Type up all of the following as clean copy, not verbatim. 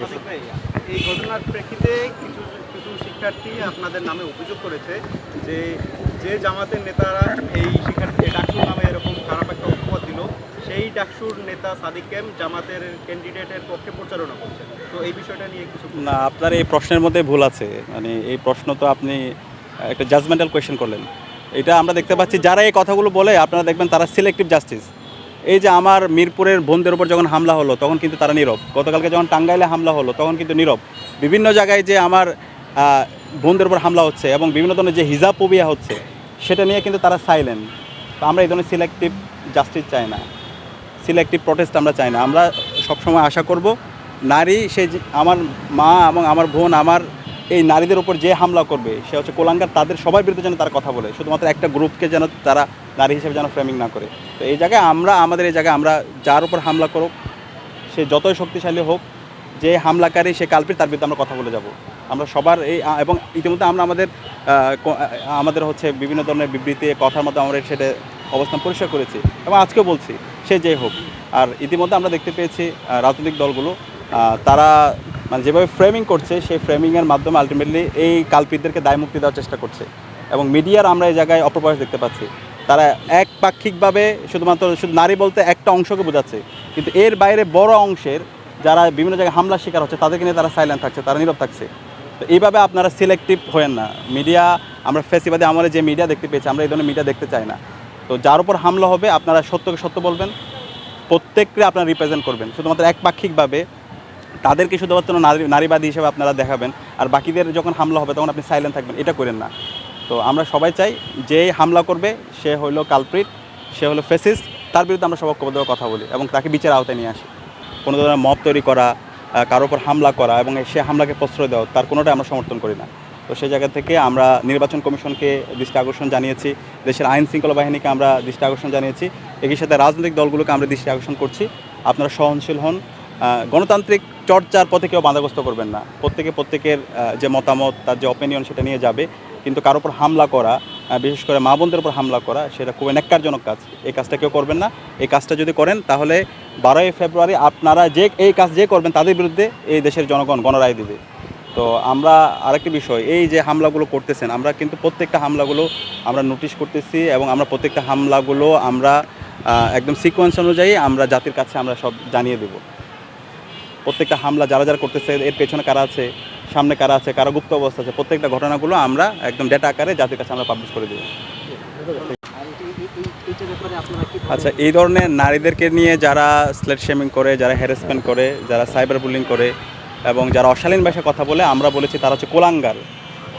সাদিক ভাই, এই ঘটনার প্রেক্ষিতে কিছু কিছু শিক্ষার্থী আপনাদের নামে অভিযোগ করেছে যে যে জামাতের নেতারা এই শিক্ষার্থী ডাকসুর নামে এরকম খারাপ একটা অপবাদ দিল, সেই ডাকসুর নেতা সাদিক এম জামাতের ক্যান্ডিডেটের পক্ষে প্রচারণা করছে। তো এই বিষয়টা নিয়ে কিছু না, আপনার এই প্রশ্নের মধ্যে ভুল আছে। মানে এই প্রশ্ন তো আপনি একটা জাজমেন্টাল কোয়েশ্চেন করলেন। এটা আমরা দেখতে পাচ্ছি যারা এই কথাগুলো বলে আপনারা দেখবেন তারা সিলেক্টিভ জাস্টিস। এই যে আমার মিরপুরের বোনদের উপর যখন হামলা হলো তখন কিন্তু তারা নীরব। গতকালকে যখন টাঙ্গাইলে হামলা হলো তখন কিন্তু নীরব। বিভিন্ন জায়গায় যে আমার বোনদের উপর হামলা হচ্ছে এবং বিভিন্ন ধরনের যে হিজাব পবিয়া হচ্ছে সেটা নিয়ে কিন্তু তারা সাইলেন্ট। তো আমরা এই ধরনের সিলেক্টিভ জাস্টিস চাই না, সিলেক্টিভ প্রটেস্ট আমরা চাই না। আমরা সবসময় আশা করব নারী সে আমার মা এবং আমার বোন আমার এই নারীদের উপর যে হামলা করবে সে হচ্ছে কোলাঙ্গার, তাদের সবার বিরুদ্ধে যেন তারা কথা বলে, শুধুমাত্র একটা গ্রুপকে যেন তারা নারী হিসেবে যেন ফ্রেমিং না করে। তো এই জায়গায় আমাদের এই জায়গায় আমরা যার উপর হামলা করুক সে যতই শক্তিশালী হোক, যে হামলাকারী সে কালপিট, তার বিরুদ্ধে আমরা কথা বলে যাব। আমরা সবার এই এবং ইতিমধ্যে আমরা আমাদের হচ্ছে বিভিন্ন ধরনের বিবৃতি কথার মধ্যে আমরা সেটা অবস্থান পরিষ্কার করেছি এবং আজকেও বলছি সে যে হোক। আর ইতিমধ্যে আমরা দেখতে পেয়েছি রাজনৈতিক দলগুলো তারা মানে যেভাবে ফ্রেমিং করছে সেই ফ্রেমিংয়ের মাধ্যমে আলটিমেটলি এই কালপিটদেরকে দায়মুক্তি দেওয়ার চেষ্টা করছে এবং মিডিয়ার আমরা এই জায়গায় অপপ্রয়াস দেখতে পাচ্ছি। তারা একপাক্ষিকভাবে শুধু নারী বলতে একটা অংশকে বোঝাচ্ছে, কিন্তু এর বাইরে বড় অংশের যারা বিভিন্ন জায়গায় হামলার শিকার হচ্ছে তাদেরকে নিয়ে তারা সাইলেন্ট থাকছে, তারা নীরব থাকছে। তো এইভাবে আপনারা সিলেক্টিভ হয়েন না। মিডিয়া আমরা ফেসিবাদী আমলে যে মিডিয়া দেখতে পেয়েছি আমরা এই ধরনের মিডিয়া দেখতে চাই না। তো যার উপর হামলা হবে আপনারা সত্যকে সত্য বলবেন, প্রত্যেককে আপনারা রিপ্রেজেন্ট করবেন। শুধুমাত্র একপাক্ষিকভাবে তাদেরকে শুধুমাত্র নারীবাদী হিসেবে আপনারা দেখাবেন আর বাকিদের যখন হামলা হবে তখন আপনি সাইলেন্ট থাকবেন, এটা করেন না। তো আমরা সবাই চাই যে হামলা করবে সে হলো কালপ্রিট, সে হলো ফেসিস্ট, তার বিরুদ্ধে আমরা সব ঐক্যবদ্ধভাবে কথা বলি এবং তাকে বিচার আওতায় নিয়ে আসি। কোনো ধরনের মব তৈরি করা, কারোর উপর হামলা করা এবং সে হামলাকে প্রশ্রয় দেওয়া, তার কোনোটাই আমরা সমর্থন করি না। তো সেই জায়গা থেকে আমরা নির্বাচন কমিশনকে দৃষ্টি আকর্ষণ জানিয়েছি, দেশের আইন শৃঙ্খলা বাহিনীকে আমরা দৃষ্টি আকর্ষণ জানিয়েছি, একই সাথে রাজনৈতিক দলগুলোকে আমরা দৃষ্টি আকর্ষণ করছি আপনারা সহনশীল হন, গণতান্ত্রিক চর্চার পথে কেউ বাধাগ্রস্ত করবেন না। প্রত্যেকের যে মতামত তার যে অপিনিয়ন সেটা নিয়ে যাবে, কিন্তু কারোর উপর হামলা করা, বিশেষ করে মা বোনদের উপর হামলা করা সেটা খুবই ন্যাক্কারজনক কাজ। এই কাজটা কেউ করবেন না। এই কাজটা যদি করেন তাহলে 12ই ফেব্রুয়ারি আপনারা এই কাজ যে করবেন তাদের বিরুদ্ধে এই দেশের জনগণ গণরায় দেবে। তো আমরা আরেকটি বিষয়, এই যে হামলাগুলো করতেছেন আমরা কিন্তু প্রত্যেকটা হামলাগুলো আমরা নোটিশ করতেছি এবং আমরা প্রত্যেকটা হামলাগুলো আমরা একদম সিকোয়েন্স অনুযায়ী আমরা জাতির কাছে আমরা সব জানিয়ে দেব। প্রত্যেকটা হামলা যারা করতেছে এর পেছনে কারা আছে, সামনে কারা আছে, কারা গুপ্ত অবস্থা আছে, প্রত্যেকটা ঘটনাগুলো আমরা একদম ডেটা আকারে জাতির কাছে আমরা পাবলিশ করে দেব। আচ্ছা, এই ধরনের নারীদেরকে নিয়ে যারা স্লেট শেমিং করে, যারা হ্যারাসমেন্ট করে, যারা সাইবার বুলিং করে এবং যারা অশালীন ভাষায় কথা বলে, আমরা বলেছি তারা হচ্ছে কোলাঙ্গার।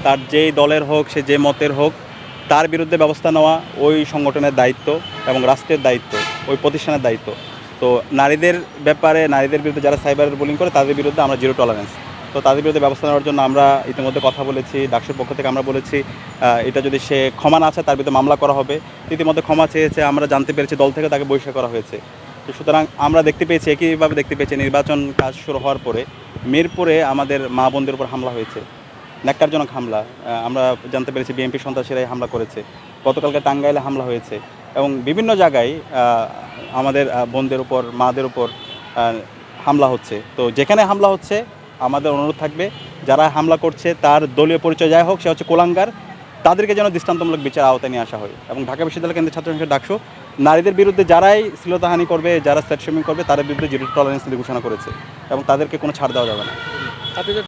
তার যেই দলের হোক, সে যে মতের হোক, তার বিরুদ্ধে ব্যবস্থা নেওয়া ওই সংগঠনের দায়িত্ব এবং রাষ্ট্রের দায়িত্ব, ওই প্রতিষ্ঠানের দায়িত্ব। তো নারীদের ব্যাপারে, নারীদের বিরুদ্ধে যারা সাইবার বুলিং করে তাদের বিরুদ্ধে আমরা জিরো টলারেন্স। তো তাদের বিরুদ্ধে ব্যবস্থা নেওয়ার জন্য আমরা ইতিমধ্যে কথা বলেছি, ডাকসুর পক্ষ থেকে আমরা বলেছি এটা যদি সে ক্ষমা না আছে তার বিরুদ্ধে মামলা করা হবে। ইতিমধ্যে ক্ষমা চেয়েছে, আমরা জানতে পেরেছি দল থেকে তাকে বহিষ্কার করা হয়েছে। তো সুতরাং আমরা দেখতে পেয়েছি, একইভাবে দেখতে পেয়েছি নির্বাচন কাজ শুরু হওয়ার পরে মিরপুরে আমাদের মা বোনদের উপর হামলা হয়েছে, ন্যাক্কারজনক হামলা। আমরা জানতে পেরেছি বিএনপি সন্ত্রাসীরাই হামলা করেছে। গতকালকে টাঙ্গাইলে হামলা হয়েছে এবং বিভিন্ন জায়গায় আমাদের বোনদের উপর, মাদের উপর হামলা হচ্ছে। তো যেখানে হামলা হচ্ছে আমাদের অনুরোধ থাকবে যারা হামলা করছে তার দলীয় পরিচয় যাই হোক, সে হচ্ছে কোলাঙ্গার, তাদেরকে যেন দৃষ্টান্তমূলক বিচার আওতায় নিয়ে আসা হয়। এবং ঢাকা বিশ্ববিদ্যালয় কেন্দ্রীয় ছাত্র সংসদ ডাকসু নারীদের বিরুদ্ধে যারাই শ্লীলতাহানি করবে, যারা স্লেট শেমিং করবে তাদের বিরুদ্ধে জিরো টলারেন্স ঘোষণা করেছে এবং তাদেরকে কোনো ছাড় দেওয়া যাবে না।